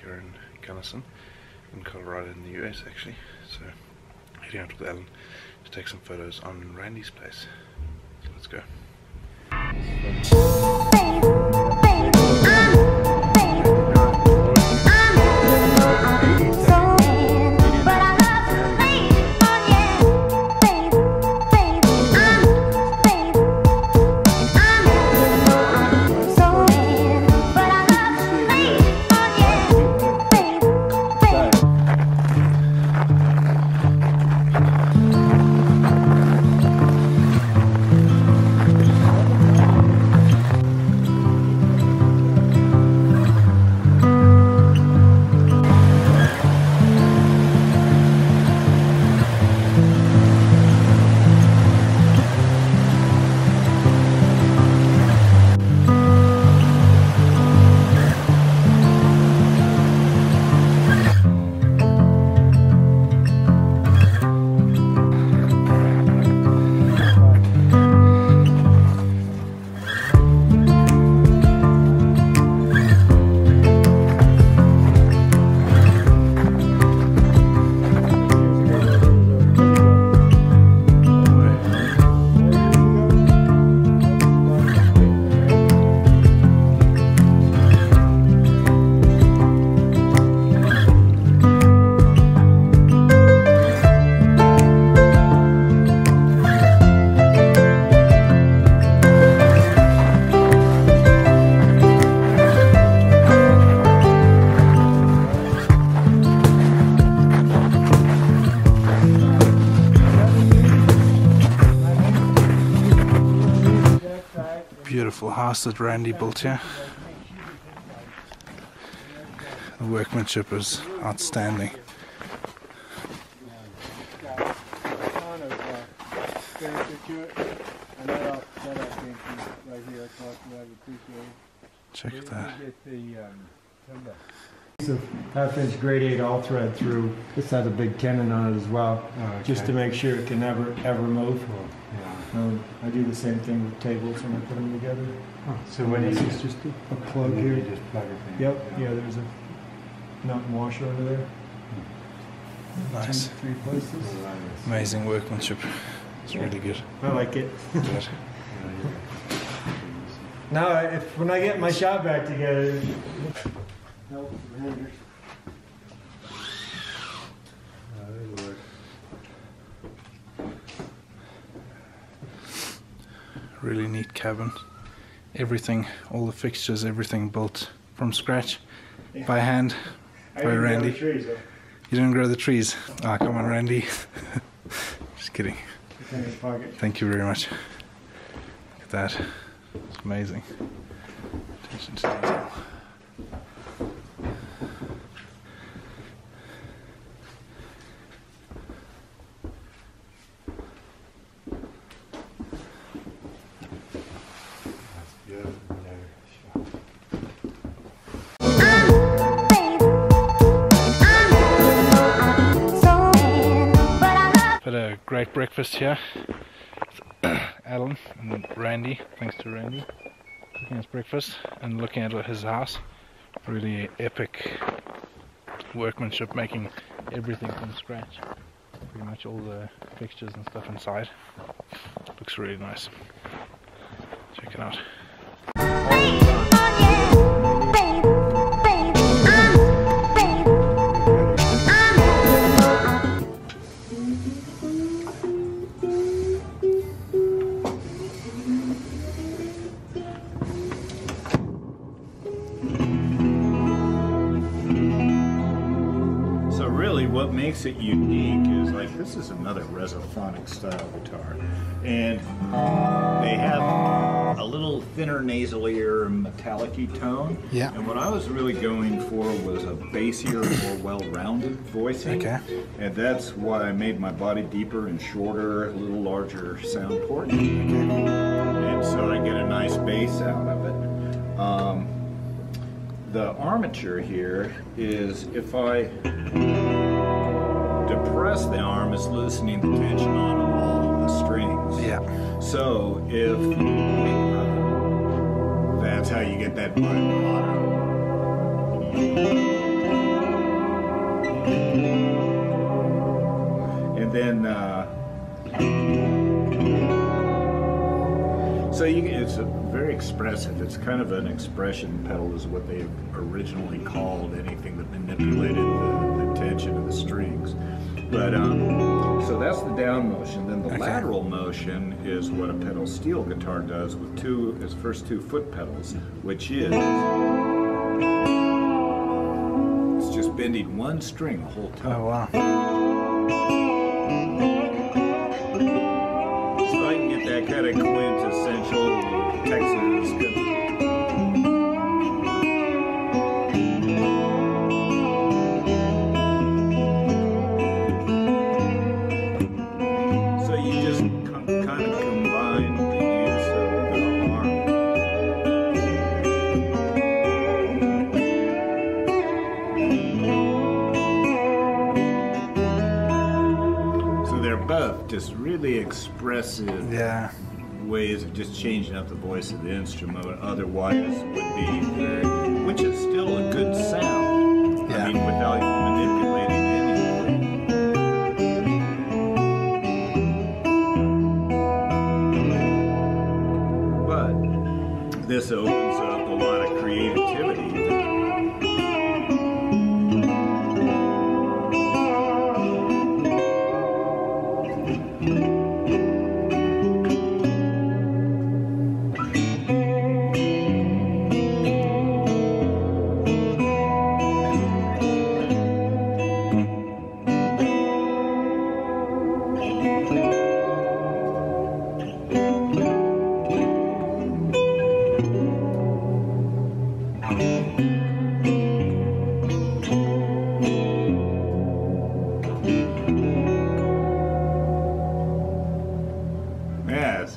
here in Gunnison, in Colorado in the US actually. So heading out with Allan to take some photos on Randy's place. So let's go. Beautiful house that Randy built here. The workmanship is outstanding. Check that. It's a half-inch grade 8 all thread through. This has a big tenon on it as well, just to make sure it can never move. I do the same thing with tables when I put them together. So when this is just a plug here. You just plug it in. Yep. Yeah, there's a nut and washer under there. Nice. 3 places. Amazing workmanship. It's really good. I like it. Good. Now, when I get my shop back together. Really neat cabin. Everything, all the fixtures, everything built from scratch by hand by Randy. Trees, you didn't grow the trees? Ah, come on, Randy. Just kidding. Thank you very much. Look at that. It's amazing. Attention to detail. Had a great breakfast here. Allan and Randy, thanks to Randy, cooking us breakfast and looking at his house. Really epic workmanship, making everything from scratch. Pretty much all the fixtures and stuff inside. Looks really nice. Check it out. What makes it unique is, like, this is another resophonic style guitar, and they have a little thinner nasal ear and metallic-y tone. Yeah. And what I was really going for was a bassier, more well-rounded voicing. Okay. And that's why I made my body deeper and shorter, a little larger sound port. Okay. And so I get a nice bass out of it. The armature here is, if I depress the arm, it's loosening the tension on all of the strings. Yeah. So if that's how you get that vibrato. then so it's very expressive. It's kind of an expression pedal is what they originally called anything that manipulated the tension of the strings. But so that's the down motion. Then the lateral motion is what a pedal steel guitar does with its first two foot pedals, which is it's just bending one string the whole time. Oh wow. So I can get that kind of quintessential Texas. Just really expressive ways of just changing up the voice of the instrument. Otherwise, would be which is still a good sound. I mean, without manipulating anything. But this opens up a lot of creativity.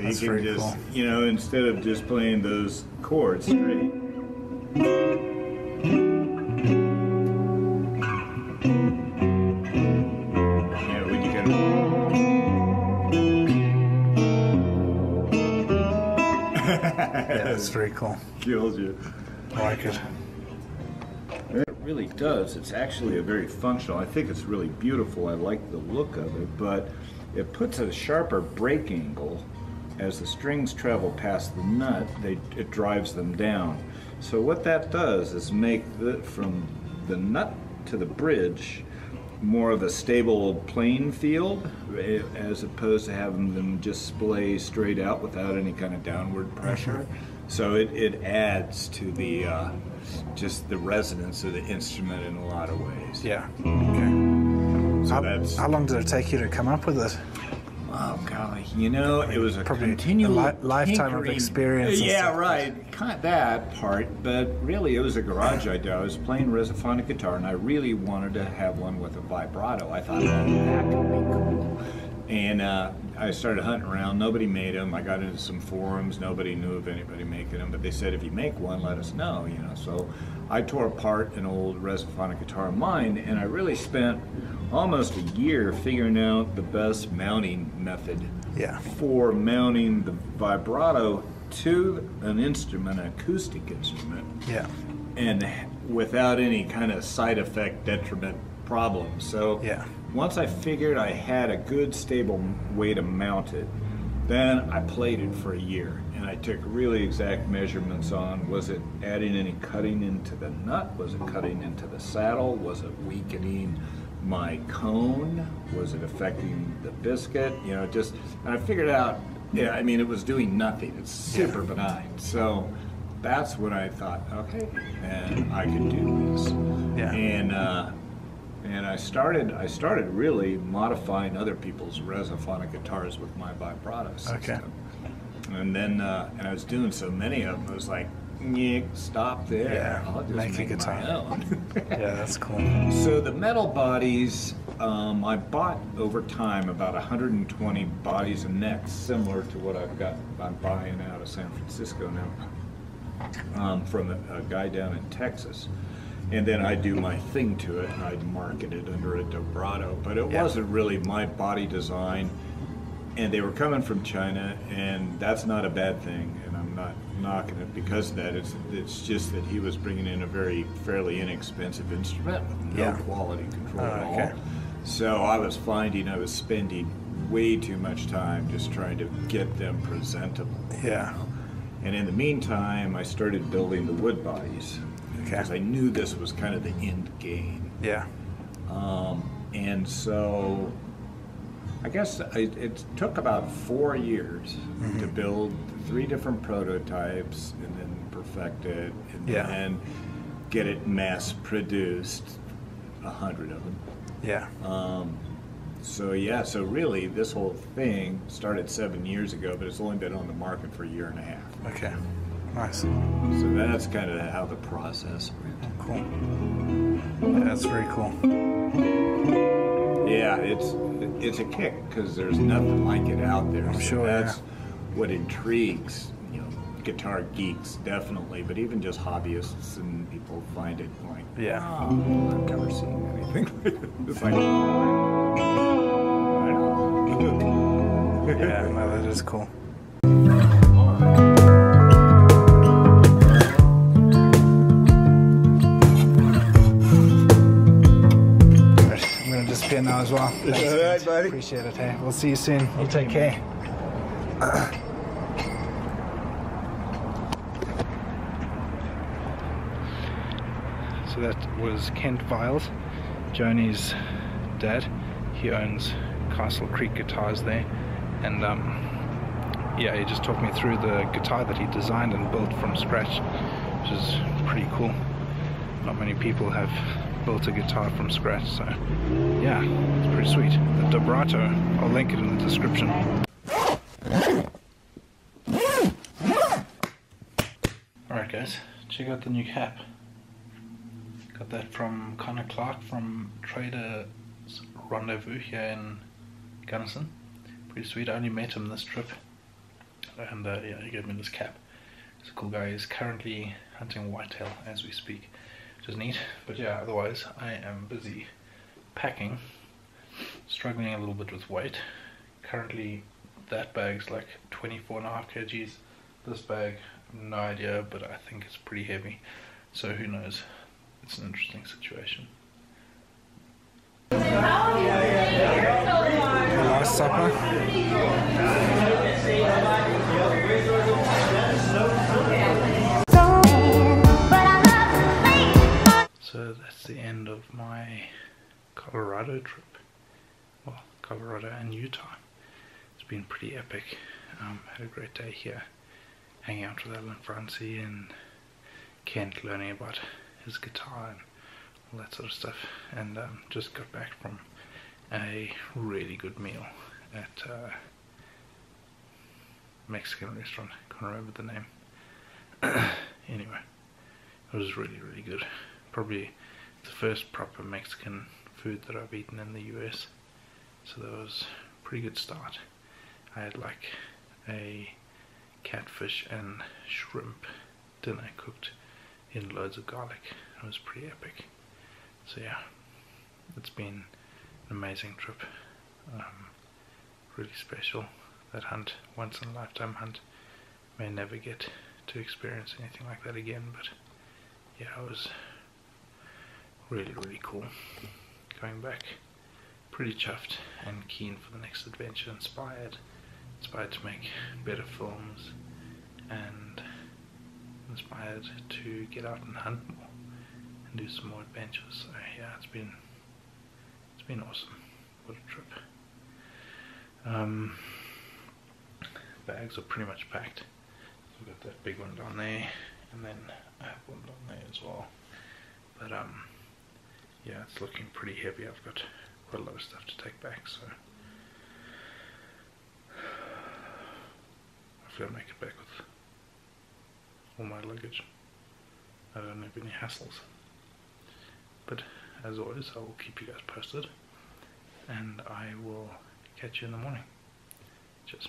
You can just, cool. You know, instead of just playing those chords straight. Yeah, when you can. Yeah, that's very cool. Kills you. I like it. It really does. It's actually a very functional. I think it's really beautiful. I like the look of it, but it puts a sharper break angle. As the strings travel past the nut, it drives them down. So what that does is make from the nut to the bridge more of a stable playing field, as opposed to having them just splay straight out without any kind of downward pressure. So it adds to the just the resonance of the instrument in a lot of ways. Yeah. Okay. So how long did it take you to come up with it? Oh golly, you know, it was a probably continual lifetime of experience. Yeah, right, kind of that part, but really it was a garage idea. I was playing resophonic guitar and I really wanted to have one with a vibrato. I thought, oh, that could be cool. And I started hunting around. Nobody made them. I got into some forums. Nobody knew of anybody making them, but they said if you make one, let us know. You know, so I tore apart an old resophonic guitar of mine, and I really spent almost a year figuring out the best mounting method for mounting the vibrato to an instrument, an acoustic instrument, and without any kind of side effect detriment problems. So once I figured I had a good stable way to mount it, then I played it for a year, and I took really exact measurements on, was it adding any cutting into the nut, was it cutting into the saddle, was it weakening my cone, was it affecting the biscuit, you know, just, and I figured out, I mean, it was doing nothing. It's super benign. So that's when I thought, okay, and I could do this. And I started really modifying other people's resophonic guitars with my vibrato system. And then and I was doing so many of them, I was like, stop there. I'll just make a guitar. My own. Yeah, that's cool. So the metal bodies, I bought over time about 120 bodies and necks, similar to what I'm buying out of San Francisco now, from a guy down in Texas. And then I do my thing to it, and I'd market it under a Dobrato. But it wasn't really my body design, and they were coming from China, and that's not a bad thing, and I'm not knocking it because of that. It's just that he was bringing in a fairly inexpensive instrument with no quality control at all. So I was finding I was spending way too much time just trying to get them presentable. Yeah. And in the meantime, I started building the wood bodies because I knew this was kind of the end game. Yeah. And so I guess it took about 4 years to build 3 different prototypes and then perfect it and then get it mass produced, 100 of them. Yeah. So yeah, so really this whole thing started 7 years ago, but it's only been on the market for a year and a half. Okay. Nice. So that's kind of how the process went. Cool. Yeah, that's very cool. Yeah, it's a kick because there's nothing like it out there. I'm sure. That's what intrigues, you know, guitar geeks definitely, but even just hobbyists and people find it like, Yeah. oh, I've never seen anything like this. It's like, I know. Yeah, no, that is cool. I'm gonna disappear now as well. Thanks, All right, buddy. Appreciate it. Hey, we'll see you soon. You take care. So that was Kent Viles, Joni's dad. He owns Castle Creek Guitars there, and yeah, he just talked me through the guitar that he designed and built from scratch, which is pretty cool. Not many people have built a guitar from scratch, so yeah, it's pretty sweet. The Dobrato, I'll link it in the description. Alright guys, check out the new cap. Got that from Connor Clark from Trader's Rendezvous here in Gunnison. Pretty sweet. I only met him this trip, and yeah, he gave me this cap. He's a cool guy. He's currently hunting whitetail as we speak, which is neat. But yeah, otherwise I am busy packing, struggling a little bit with weight. Currently that bag's like 24.5 kgs. This bag, no idea, but I think it's pretty heavy, so who knows. It's an interesting situation. Last supper. So that's the end of my Colorado trip. Well, Colorado and Utah. It's been pretty epic. Had a great day here, hanging out with Allan and Francie and Kent, learning about his guitar and all that sort of stuff, and just got back from a really good meal at a Mexican restaurant. Can't remember the name. Anyway, it was really good. Probably the first proper Mexican food that I've eaten in the US, so that was a pretty good start. I had like a catfish and shrimp dinner cooked in loads of garlic. It was pretty epic. So yeah, it's been an amazing trip. Really special. That hunt, once in a lifetime hunt. May never get to experience anything like that again, but yeah, it was really cool. Going back, pretty chuffed and keen for the next adventure. Inspired to make better films, and inspired to get out and hunt more and do some more adventures. So yeah, it's been awesome. What a trip. Bags are pretty much packed. We've got that big one down there, and then I have one down there as well. But yeah, it's looking pretty heavy. I've got quite a lot of stuff to take back, so hopefully I'll make it back with all my luggage. I don't have any hassles. But as always, I will keep you guys posted, and I will catch you in the morning. Cheers.